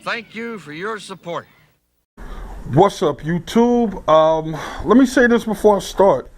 Thank you for your support. What's up, YouTube? Let me say this before I start.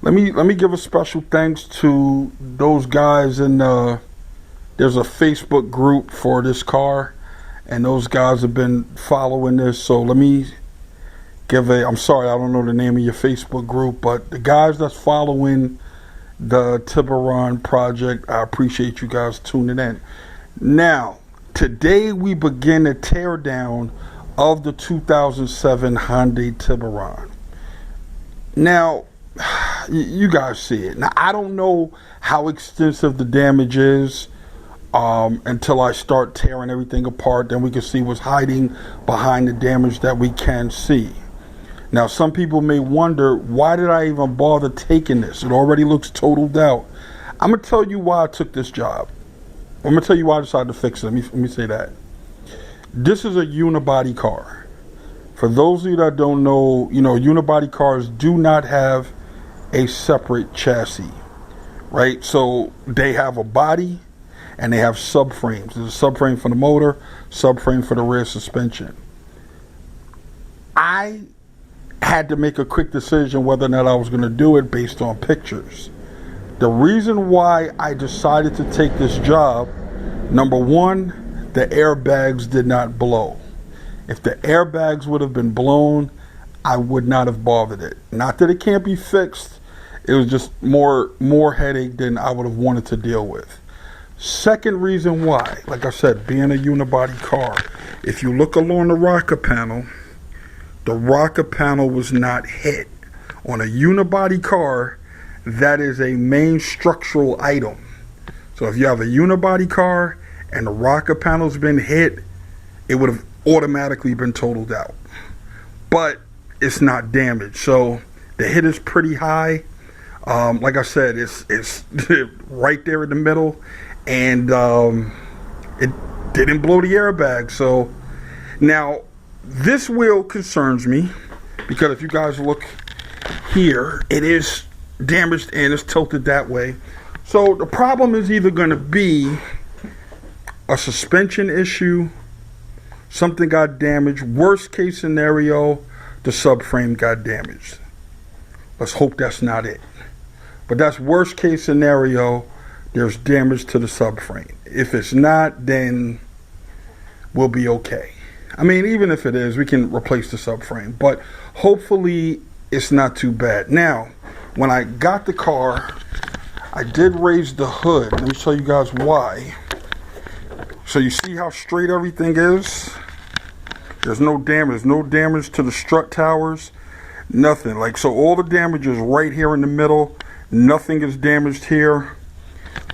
Let me give a special thanks to those guys in there's a Facebook group for this car, and those guys have been following this. So let me give I'm sorry, I don't know the name of your Facebook group, but the guys that's following the Tiburon Project, I appreciate you guys tuning in. Now, today we begin a teardown of the 2007 Hyundai Tiburon. Now, you guys see it. Now, I don't know how extensive the damage is until I start tearing everything apart. Then we can see what's hiding behind the damage that we can see. Now, some people may wonder, why did I even bother taking this? It already looks totaled out. I'm going to tell you why I took this job. I'm going to tell you why I decided to fix it. Let me say that. This is a unibody car. For those of you that don't know, unibody cars do not have a separate chassis, right? So they have a body and they have subframes. There's a subframe for the motor, subframe for the rear suspension. I had to make a quick decision whether or not I was going to do it based on pictures. The reason why I decided to take this job, number one, the airbags did not blow. If the airbags would have been blown, I would not have bothered it. Not that it can't be fixed. It was just more headache than I would have wanted to deal with. Second reason why, like I said, being a unibody car, if you look along the rocker panel, the rocker panel was not hit. On a unibody car, that is a main structural item. So if you have a unibody car and the rocker panel's been hit, it would have automatically been totaled out. But it's not damaged. So the hit is pretty high. Like I said, it's right there in the middle, and it didn't blow the airbag. So now this wheel concerns me, because if you guys look here, it is damaged and it's tilted that way. So the problem is either going to be a suspension issue, something got damaged. Worst case scenario, the subframe got damaged. Let's hope that's not it. But that's worst case scenario, there's damage to the subframe. If it's not, then we'll be okay. I mean, even if it is, we can replace the subframe. But hopefully it's not too bad. Now, when I got the car, I did raise the hood. Let me show you guys why. So you see how straight everything is? There's no damage. There's no damage to the strut towers. Nothing. So all the damage is right here in the middle. Nothing is damaged here.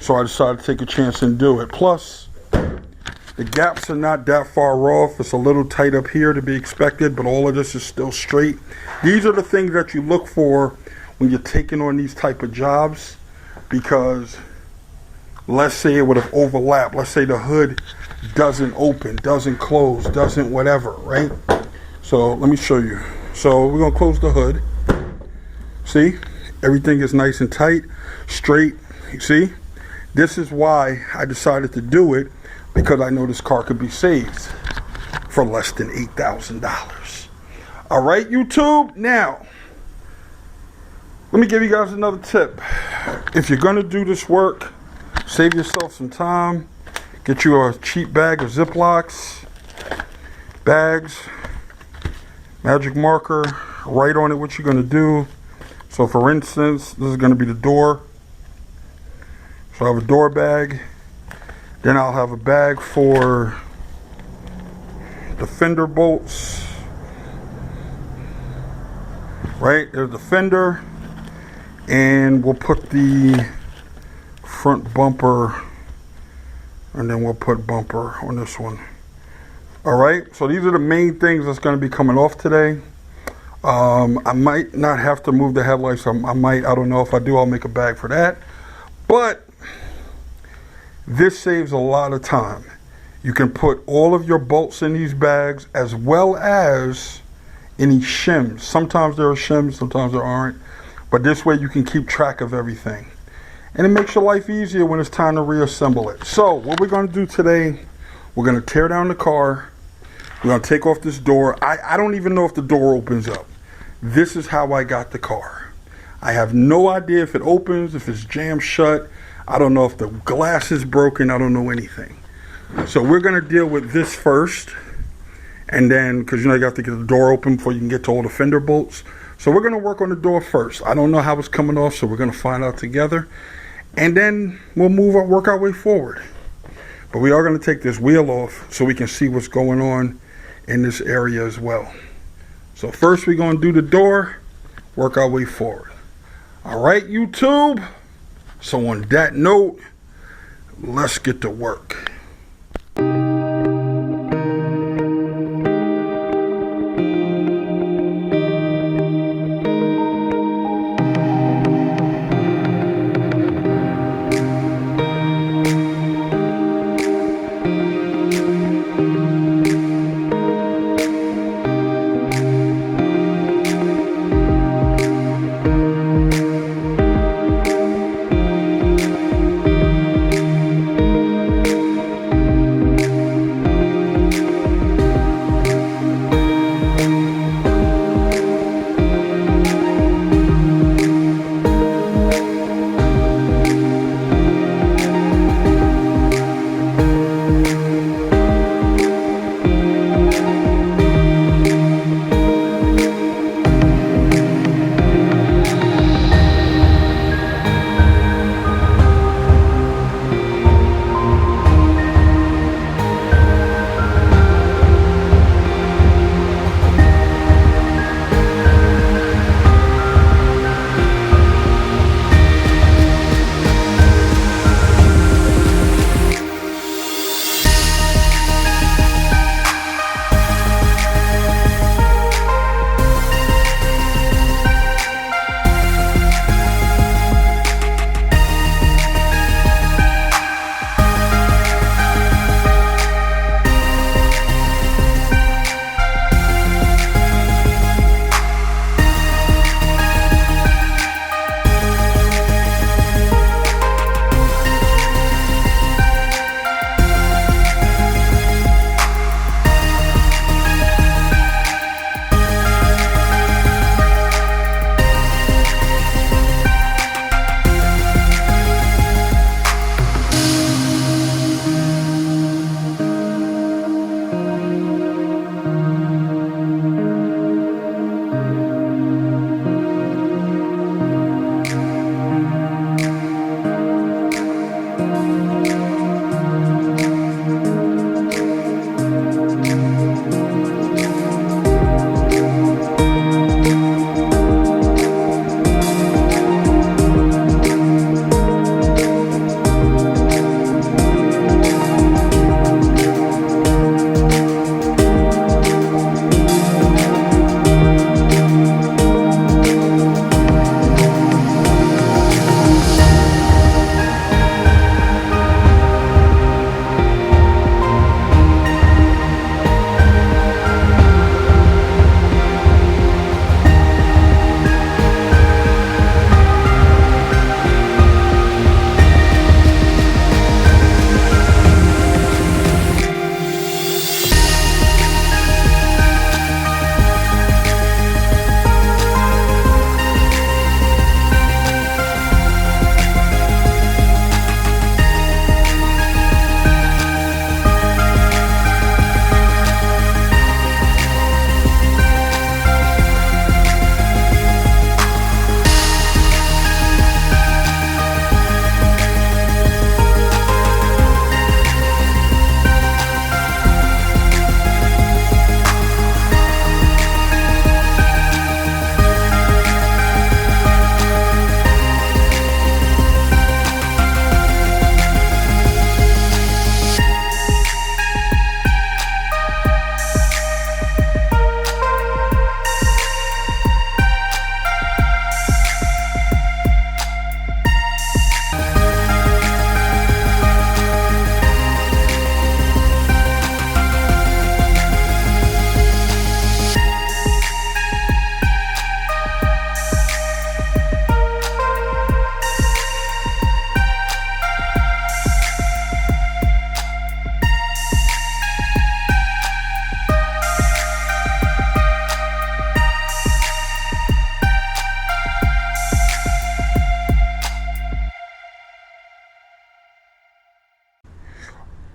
So I decided to take a chance and do it. Plus, the gaps are not that far off. It's a little tight up here to be expected, but all of this is still straight. These are the things that you look for when you're taking on these type of jobs, because let's say it would have overlapped. Let's say the hood doesn't open, doesn't close, doesn't whatever, right? So let me show you. So we're going to close the hood. See? Everything is nice and tight, straight. You see? This is why I decided to do it, because I know this car could be saved for less than $8,000. All right, YouTube? Now, let me give you guys another tip. If you're going to do this work, save yourself some time. Get you a cheap bag of Ziplocs, bags, magic marker, write on it what you're going to do. So for instance, this is going to be the door. So I have a door bag. Then I'll have a bag for the fender bolts. Right, there's the fender. And we'll put the front bumper, and then we'll put bumper on this one. All right, so these are the main things that's going to be coming off today. I might not have to move the headlights. I don't know. If I do, I'll make a bag for that. But this saves a lot of time. You can put all of your bolts in these bags, as well as any shims. Sometimes there are shims, sometimes there aren't. But this way you can keep track of everything. And it makes your life easier when it's time to reassemble it. So what we're going to do today, we're going to tear down the car. We're gonna take off this door. I don't even know if the door opens up. This is how I got the car. I have no idea if it opens, if it's jammed shut. I don't know if the glass is broken. I don't know anything. So we're gonna deal with this first. And then, because you know you have to get the door open before you can get to all the fender bolts. So we're going to work on the door first. I don't know how it's coming off, so we're going to find out together. And then we'll work our way forward. But we are going to take this wheel off so we can see what's going on in this area as well. So first we're going to do the door, work our way forward. All right, YouTube. So on that note, let's get to work.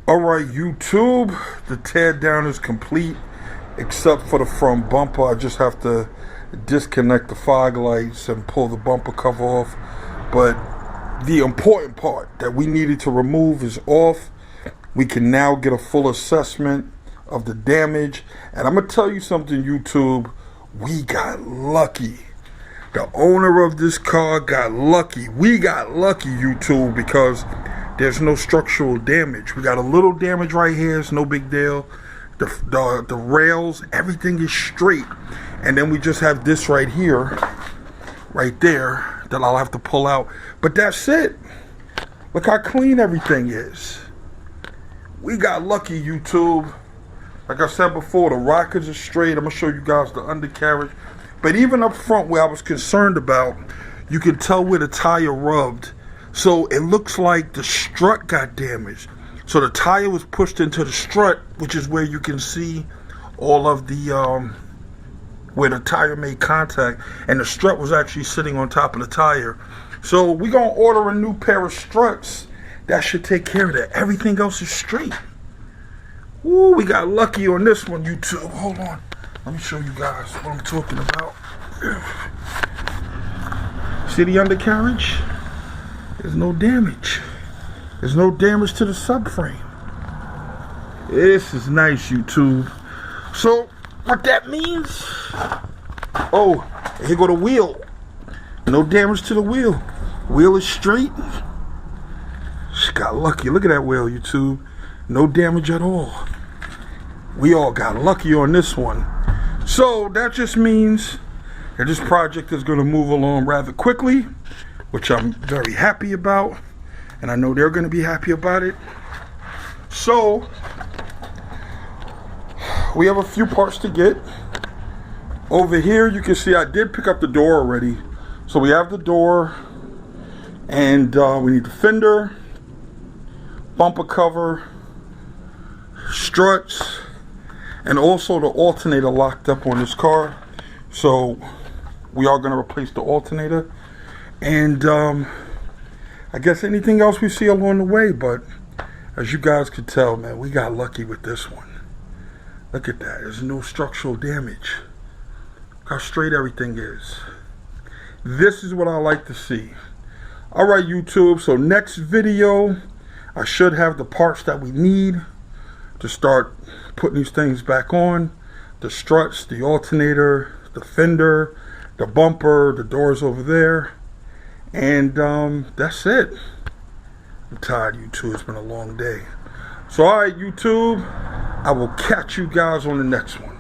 Alright, YouTube, the tear down is complete except for the front bumper. I just have to disconnect the fog lights and pull the bumper cover off. But the important part that we needed to remove is off. We can now get a full assessment of the damage. And I'm going to tell you something, YouTube. We got lucky. The owner of this car got lucky. We got lucky, YouTube, because there's no structural damage. We got a little damage right here. It's no big deal. The rails, everything is straight. And then we just have this right here, right there, that I'll have to pull out. But that's it. Look how clean everything is. We got lucky, YouTube. Like I said before, the rockers are straight. I'm going to show you guys the undercarriage. But even up front where I was concerned about, you can tell where the tire rubbed. So it looks like the strut got damaged. So the tire was pushed into the strut, which is where you can see all of the, where the tire made contact. And the strut was actually sitting on top of the tire. So we're going to order a new pair of struts. That should take care of that. Everything else is straight. Ooh, we got lucky on this one, YouTube. Hold on. Let me show you guys what I'm talking about. See the undercarriage? There's no damage. There's no damage to the subframe. This is nice, YouTube. So, what that means... Oh, here go the wheel. No damage to the wheel. Wheel is straight. She got lucky. Look at that wheel, YouTube. No damage at all. We all got lucky on this one. So, that just means that this project is going to move along rather quickly, which I'm very happy about, and I know they're going to be happy about it. So, we have a few parts to get. Over here, you can see I did pick up the door already. So we have the door, and we need the fender, bumper cover, struts, and also the alternator locked up on this car. So we are going to replace the alternator. And I guess anything else we see along the way, but as you guys could tell, man, we got lucky with this one. Look at that. There's no structural damage. Look how straight everything is. This is what I like to see. Alright, YouTube, so next video, I should have the parts that we need to start putting these things back on. The struts, the alternator, the fender, the bumper, the doors over there. And that's it. I'm tired, YouTube. It's been a long day. So, alright, YouTube, I will catch you guys on the next one.